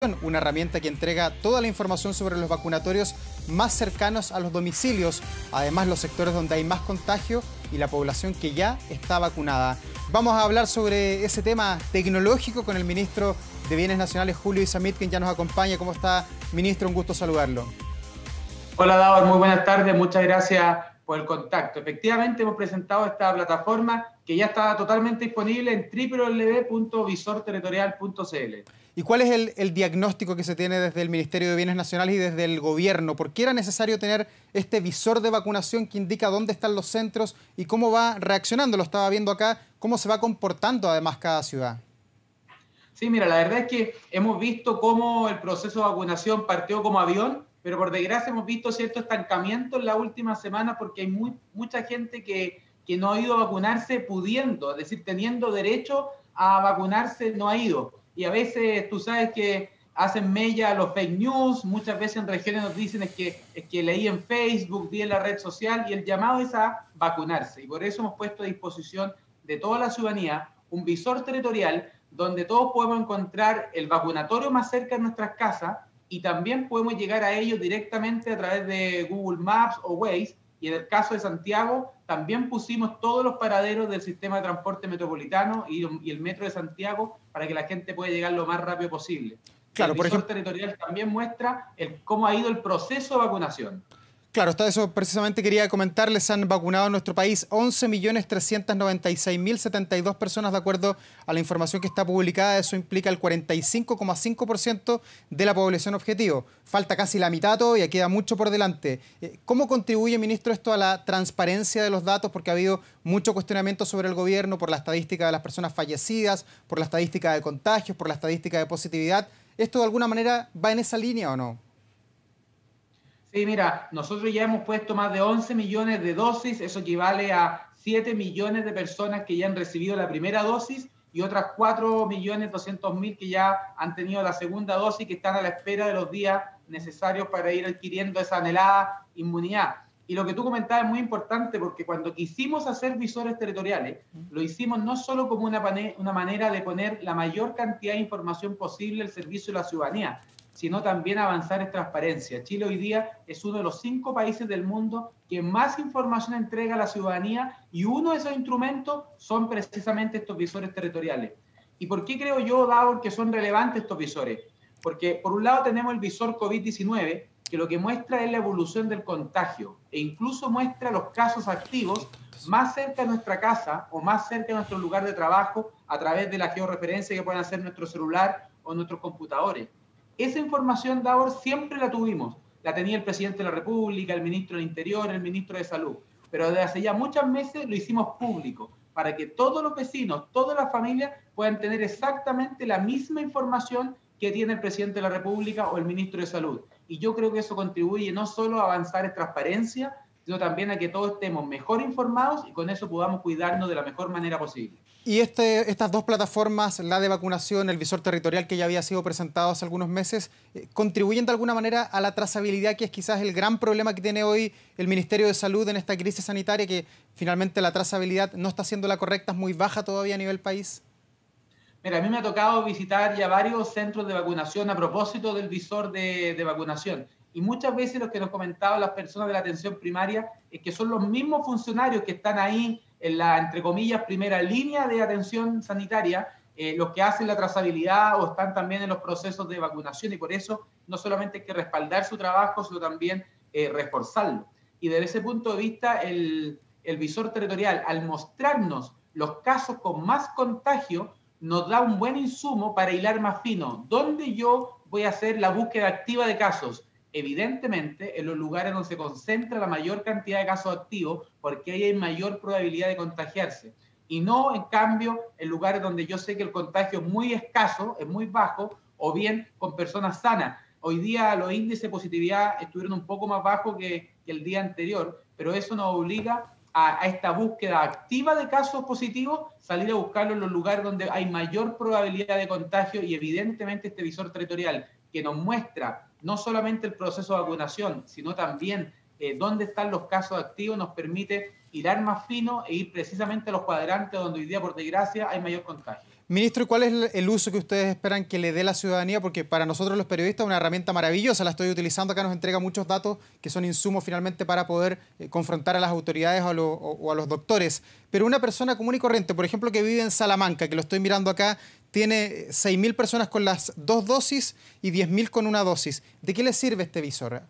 una herramienta que entrega toda la información sobre los vacunatorios más cercanos a los domicilios, además los sectores donde hay más contagio y la población que ya está vacunada. Vamos a hablar sobre ese tema tecnológico con el ministro de Bienes Nacionales, Julio Izammit, quien ya nos acompaña. ¿Cómo está, ministro? Un gusto saludarlo. Hola, Davor, muy buenas tardes, muchas gracias por el contacto. Efectivamente, hemos presentado esta plataforma que ya está totalmente disponible en www.visorterritorial.cl. ¿Y cuál es el diagnóstico que se tiene desde el Ministerio de Bienes Nacionales y desde el gobierno? ¿Por qué era necesario tener este visor de vacunación que indica dónde están los centros y cómo va reaccionando? Lo estaba viendo acá, cómo se va comportando además cada ciudad. Sí, mira, la verdad es que hemos visto cómo el proceso de vacunación partió como avión, pero por desgracia hemos visto cierto estancamiento en la última semana porque hay mucha gente que no ha ido a vacunarse pudiendo, es decir, teniendo derecho a vacunarse, no ha ido. Y a veces tú sabes que hacen mella los fake news, muchas veces en regiones nos dicen es que leí en Facebook, vi en la red social, y el llamado es a vacunarse. Y por eso hemos puesto a disposición de toda la ciudadanía un visor territorial donde todos podemos encontrar el vacunatorio más cerca de nuestras casas y también podemos llegar a ellos directamente a través de Google Maps o Waze. Y en el caso de Santiago, también pusimos todos los paraderos del sistema de transporte metropolitano y el metro de Santiago para que la gente pueda llegar lo más rápido posible. Claro, El por visor ejemplo, territorial también muestra cómo ha ido el proceso de vacunación. claro, está eso precisamente quería comentarles. Han vacunado en nuestro país 11.396.072 personas, de acuerdo a la información que está publicada. Eso implica el 45,5% de la población objetivo. Falta casi la mitad todavía, queda mucho por delante. ¿Cómo contribuye, ministro, esto a la transparencia de los datos? Porque ha habido mucho cuestionamiento sobre el gobierno por la estadística de las personas fallecidas, por la estadística de contagios, por la estadística de positividad. ¿Esto de alguna manera va en esa línea o no? Sí, mira, nosotros ya hemos puesto más de 11 millones de dosis, eso equivale a 7 millones de personas que ya han recibido la primera dosis y otras 4.200.000 que ya han tenido la segunda dosis, que están a la espera de los días necesarios para ir adquiriendo esa anhelada inmunidad. Y lo que tú comentabas es muy importante porque cuando quisimos hacer visores territoriales, lo hicimos no solo como una manera de poner la mayor cantidad de información posible al servicio de la ciudadanía, sino también avanzar en transparencia. Chile hoy día es uno de los 5 países del mundo que más información entrega a la ciudadanía y uno de esos instrumentos son precisamente estos visores territoriales. ¿Y por qué creo yo, Davor, que son relevantes estos visores? Porque por un lado tenemos el visor COVID-19, que lo que muestra es la evolución del contagio e incluso muestra los casos activos más cerca de nuestra casa o más cerca de nuestro lugar de trabajo a través de la georreferencia que pueden hacer nuestro celular o nuestros computadores. Esa información, Davor, siempre la tuvimos. La tenía el presidente de la República, el ministro del Interior, el ministro de Salud. Pero desde hace ya muchos meses lo hicimos público para que todos los vecinos, todas las familias puedan tener exactamente la misma información que tiene el presidente de la República o el ministro de Salud. Y yo creo que eso contribuye no solo a avanzar en transparencia, sino también a que todos estemos mejor informados y con eso podamos cuidarnos de la mejor manera posible. Y estas dos plataformas, la de vacunación, el visor territorial que ya había sido presentado hace algunos meses, ¿contribuyen de alguna manera a la trazabilidad, que es quizás el gran problema que tiene hoy el Ministerio de Salud en esta crisis sanitaria, que finalmente la trazabilidad no está siendo la correcta, es muy baja todavía a nivel país? Mira, a mí me ha tocado visitar ya varios centros de vacunación a propósito del visor de vacunación. Y muchas veces lo que nos comentaban las personas de la atención primaria es que son los mismos funcionarios que están ahí en la, entre comillas, primera línea de atención sanitaria, los que hacen la trazabilidad o están también en los procesos de vacunación. Y por eso no solamente hay que respaldar su trabajo, sino también reforzarlo. Y desde ese punto de vista, el visor territorial, al mostrarnos los casos con más contagio, nos da un buen insumo para hilar más fino. ¿Dónde yo voy a hacer la búsqueda activa de casos? Evidentemente, en los lugares donde se concentra la mayor cantidad de casos activos, porque ahí hay mayor probabilidad de contagiarse. Y no, en cambio, en lugares donde yo sé que el contagio es muy escaso, es muy bajo, o bien con personas sanas. Hoy día los índices de positividad estuvieron un poco más bajos que el día anterior, pero eso nos obliga a esta búsqueda activa de casos positivos, salir a buscarlo en los lugares donde hay mayor probabilidad de contagio y evidentemente este visor territorial que nos muestra no solamente el proceso de vacunación, sino también dónde están los casos activos, nos permite hilar más fino e ir precisamente a los cuadrantes donde hoy día, por desgracia, hay mayor contagio. Ministro, ¿y cuál es el uso que ustedes esperan que le dé la ciudadanía? Porque para nosotros los periodistas es una herramienta maravillosa, la estoy utilizando acá, nos entrega muchos datos que son insumos finalmente para poder confrontar a las autoridades o a los doctores. Pero una persona común y corriente, por ejemplo, que vive en Salamanca, que lo estoy mirando acá, tiene 6.000 personas con las 2 dosis y 10.000 con una dosis. ¿De qué le sirve este visor?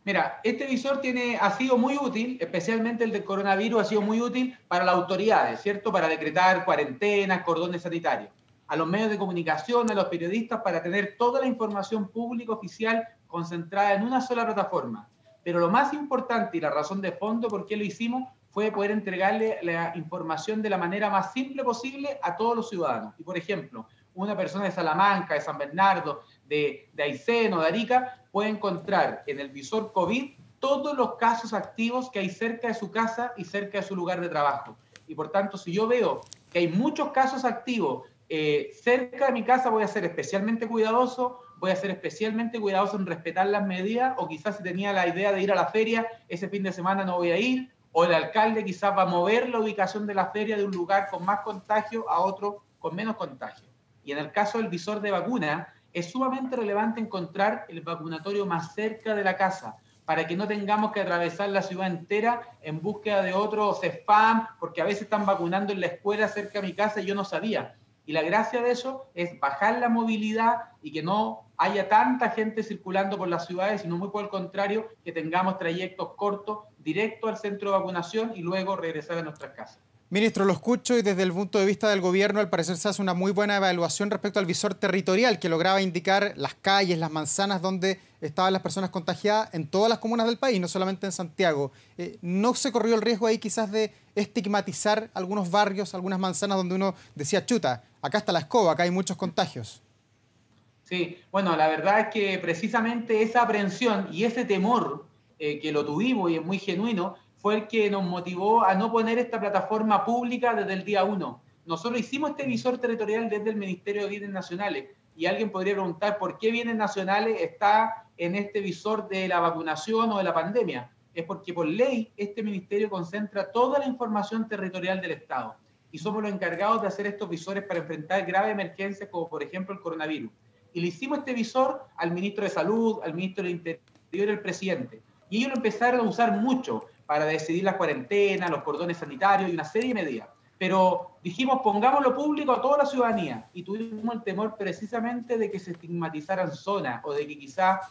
Mira, este visor ha sido muy útil, especialmente el del coronavirus, ha sido muy útil para las autoridades, ¿cierto? Para decretar cuarentenas, cordones sanitarios. A los medios de comunicación, a los periodistas, para tener toda la información pública oficial concentrada en una sola plataforma. Pero lo más importante y la razón de fondo por qué lo hicimos fue poder entregarle la información de la manera más simple posible a todos los ciudadanos. Y, por ejemplo, una persona de Salamanca, de San Bernardo, de Aysén o de Arica, puede encontrar en el visor COVID todos los casos activos que hay cerca de su casa y cerca de su lugar de trabajo. Y por tanto, si yo veo que hay muchos casos activos cerca de mi casa, voy a ser especialmente cuidadoso, en respetar las medidas, o quizás si tenía la idea de ir a la feria, ese fin de semana no voy a ir, o el alcalde quizás va a mover la ubicación de la feria de un lugar con más contagio a otro con menos contagio. Y en el caso del visor de vacuna, es sumamente relevante encontrar el vacunatorio más cerca de la casa, para que no tengamos que atravesar la ciudad entera en búsqueda de otros spam, porque a veces están vacunando en la escuela cerca de mi casa y yo no sabía. Y la gracia de eso es bajar la movilidad y que no haya tanta gente circulando por las ciudades, sino muy por el contrario, que tengamos trayectos cortos, directo al centro de vacunación y luego regresar a nuestras casas. Ministro, lo escucho y desde el punto de vista del gobierno, al parecer se hace una muy buena evaluación respecto al visor territorial que lograba indicar las calles, las manzanas donde estaban las personas contagiadas en todas las comunas del país, no solamente en Santiago. ¿No se corrió el riesgo ahí quizás de estigmatizar algunos barrios, algunas manzanas donde uno decía, chuta, acá está la escoba, acá hay muchos contagios? Sí, bueno, la verdad es que precisamente esa aprensión y ese temor que lo tuvimos y es muy genuino, fue el que nos motivó a no poner esta plataforma pública desde el día 1. Nosotros hicimos este visor territorial desde el Ministerio de Bienes Nacionales y alguien podría preguntar por qué Bienes Nacionales está en este visor de la vacunación o de la pandemia. Es porque por ley este ministerio concentra toda la información territorial del Estado y somos los encargados de hacer estos visores para enfrentar graves emergencias como por ejemplo el coronavirus. Y le hicimos este visor al ministro de Salud, al ministro del Interior y al presidente. Y ellos lo empezaron a usar mucho para decidir las cuarentenas, los cordones sanitarios y una serie de medidas. Pero dijimos, pongámoslo público a toda la ciudadanía. Y tuvimos el temor precisamente de que se estigmatizaran zonas o de que quizás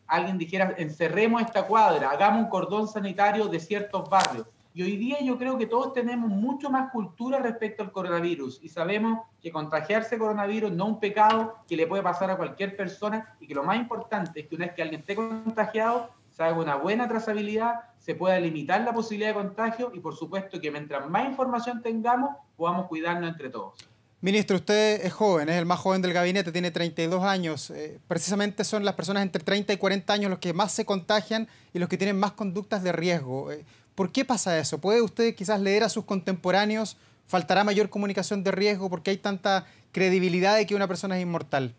alguien dijera, encerremos esta cuadra, hagamos un cordón sanitario de ciertos barrios. Y hoy día yo creo que todos tenemos mucho más cultura respecto al coronavirus y sabemos que contagiarse coronavirus no es un pecado que le puede pasar a cualquier persona y que lo más importante es que una vez que alguien esté contagiado, se haga una buena trazabilidad, se pueda limitar la posibilidad de contagio y por supuesto que mientras más información tengamos, podamos cuidarnos entre todos. Ministro, usted es joven, es el más joven del gabinete, tiene 32 años. Precisamente son las personas entre 30 y 40 años los que más se contagian y los que tienen más conductas de riesgo. ¿Por qué pasa eso? ¿Puede usted quizás leer a sus contemporáneos? ¿Faltará mayor comunicación de riesgo? ¿Por qué hay tanta credibilidad de que una persona es inmortal?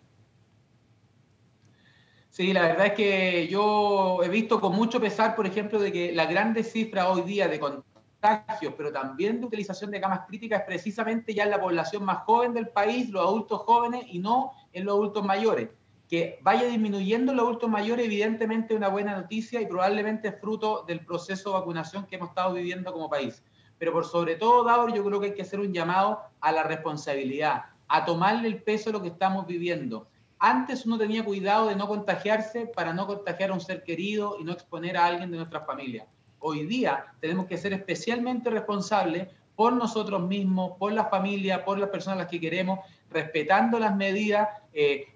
Sí, la verdad es que yo he visto con mucho pesar, por ejemplo, de que la grandes cifra hoy día de contagios, pero también de utilización de camas críticas es precisamente ya en la población más joven del país, los adultos jóvenes y no en los adultos mayores. Que vaya disminuyendo los adultos mayores, evidentemente es una buena noticia y probablemente es fruto del proceso de vacunación que hemos estado viviendo como país. Pero por sobre todo, Davor, yo creo que hay que hacer un llamado a la responsabilidad, a tomarle el peso a lo que estamos viviendo. Antes uno tenía cuidado de no contagiarse para no contagiar a un ser querido y no exponer a alguien de nuestra familia. Hoy día tenemos que ser especialmente responsables por nosotros mismos, por la familia, por las personas a las que queremos, respetando las medidas.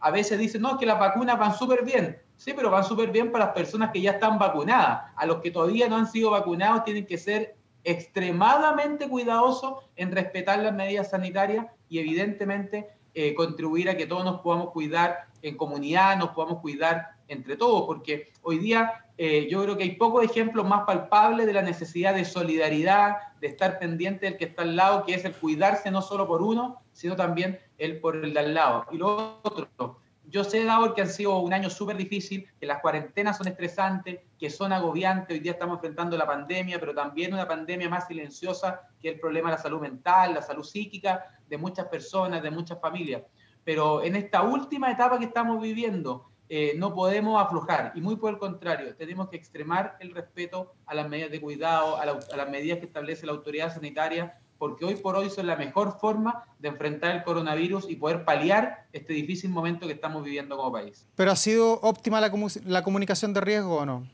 A veces dicen, no, que las vacunas van súper bien. Sí, pero van súper bien para las personas que ya están vacunadas. A los que todavía no han sido vacunados tienen que ser extremadamente cuidadosos en respetar las medidas sanitarias y evidentemente contribuir a que todos nos podamos cuidar en comunidad, nos podamos cuidar entre todos, porque hoy día yo creo que hay pocos ejemplos más palpables de la necesidad de solidaridad, de estar pendiente del que está al lado, que es el cuidarse no solo por uno, sino también el por el de al lado. Y lo otro, Yo sé, Davor, que han sido un año súper difícil, que las cuarentenas son estresantes, que son agobiantes. Hoy día estamos enfrentando la pandemia, pero también una pandemia más silenciosa, que es el problema de la salud mental, la salud psíquica de muchas personas, de muchas familias. Pero en esta última etapa que estamos viviendo, no podemos aflojar, y muy por el contrario, tenemos que extremar el respeto a las medidas de cuidado, a las medidas que establece la autoridad sanitaria, porque hoy por hoy son la mejor forma de enfrentar el coronavirus y poder paliar este difícil momento que estamos viviendo como país. ¿Pero ha sido óptima la comunicación de riesgo o no?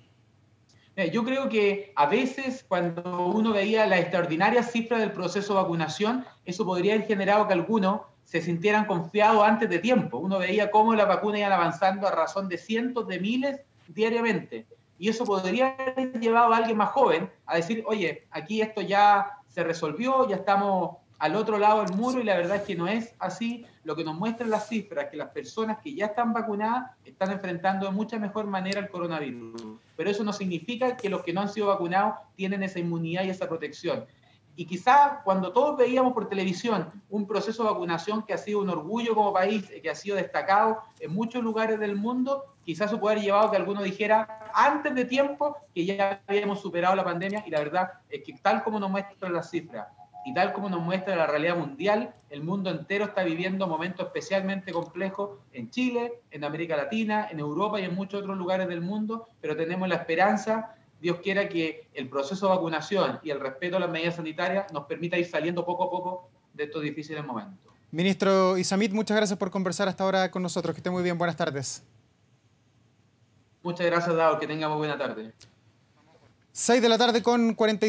Yo creo que a veces cuando uno veía la extraordinaria cifra del proceso de vacunación, eso podría haber generado que algunos se sintieran confiados antes de tiempo. Uno veía cómo las vacunas iban avanzando a razón de cientos de miles diariamente. Y eso podría haber llevado a alguien más joven a decir, oye, aquí esto ya se resolvió, ya estamos al otro lado del muro, y la verdad es que no es así. Lo que nos muestran las cifras es que las personas que ya están vacunadas están enfrentando de mucha mejor manera el coronavirus. Pero eso no significa que los que no han sido vacunados tienen esa inmunidad y esa protección. Y quizás cuando todos veíamos por televisión un proceso de vacunación que ha sido un orgullo como país, que ha sido destacado en muchos lugares del mundo, quizás eso puede haber llevado a que alguno dijera antes de tiempo que ya habíamos superado la pandemia, y la verdad es que tal como nos muestran las cifras y tal como nos muestra la realidad mundial, el mundo entero está viviendo momentos especialmente complejos en Chile, en América Latina, en Europa y en muchos otros lugares del mundo, pero tenemos la esperanza, Dios quiera, que el proceso de vacunación y el respeto a las medidas sanitarias nos permita ir saliendo poco a poco de estos difíciles momentos. Ministro Isamit, muchas gracias por conversar hasta ahora con nosotros. Que esté muy bien, buenas tardes. Muchas gracias, Davor, que tenga muy buena tarde. 6 de la tarde con 45.